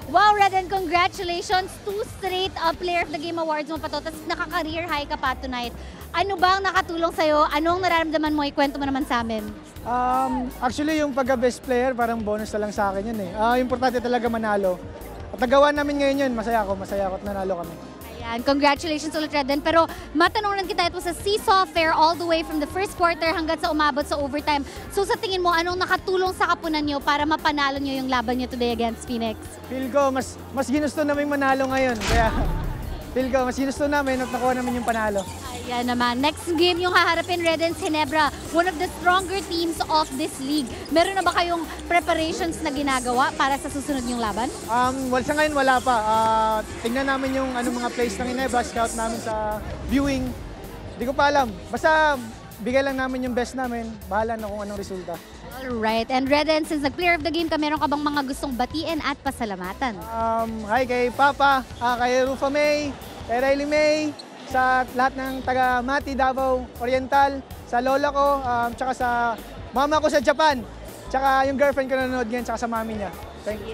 Wow, Reden, congratulations! 2 straight Player of the Game Awards mo pa to, tapos naka-career high ka pa tonight. Ano ba ang nakatulong sa'yo? Anong nararamdaman mo? Ikwento mo naman sa amin. Actually, yung pagka-best player, parang bonus na lang sa akin yun eh. Importante talaga manalo. At nagawa namin ngayon yun, masaya ako at nanalo kami. Ayan, congratulations ulit, Reden. Pero matanong lang kita, ito sa seesaw affair all the way from the first quarter hanggang sa umabot sa overtime. So sa tingin mo, anong nakatulong sa kapunan nyo para mapanalo nyo yung laban nyo today against Phoenix? Feel ko, mas ginusto namin manalo ngayon. Kaya feel ko, mas ginusto namin at nakuha namin yung panalo. Ayan naman. Next game yung haharapin, Reden Ginebra, one of the stronger teams of this league. Meron na ba kayong preparations na ginagawa para sa susunod yung laban? Sa ngayon wala pa. Tingnan namin yung mga plays ng Ginebra, scout namin sa viewing. Hindi ko pa alam. Basta bigay lang namin yung best namin. Bahala na kung anong resulta. Alright. And Reden, since nag-player of the game ka, meron ka bang mga gustong batiin at pasalamatan? Hi kay Papa, kay Rufa May, kay Riley May, sa lahat ng taga Mati, Davao Oriental, sa lola ko, tsaka sa mama ko sa Japan, tsaka yung girlfriend ko nanonood ngayon, tsaka sa mami niya. Thank you.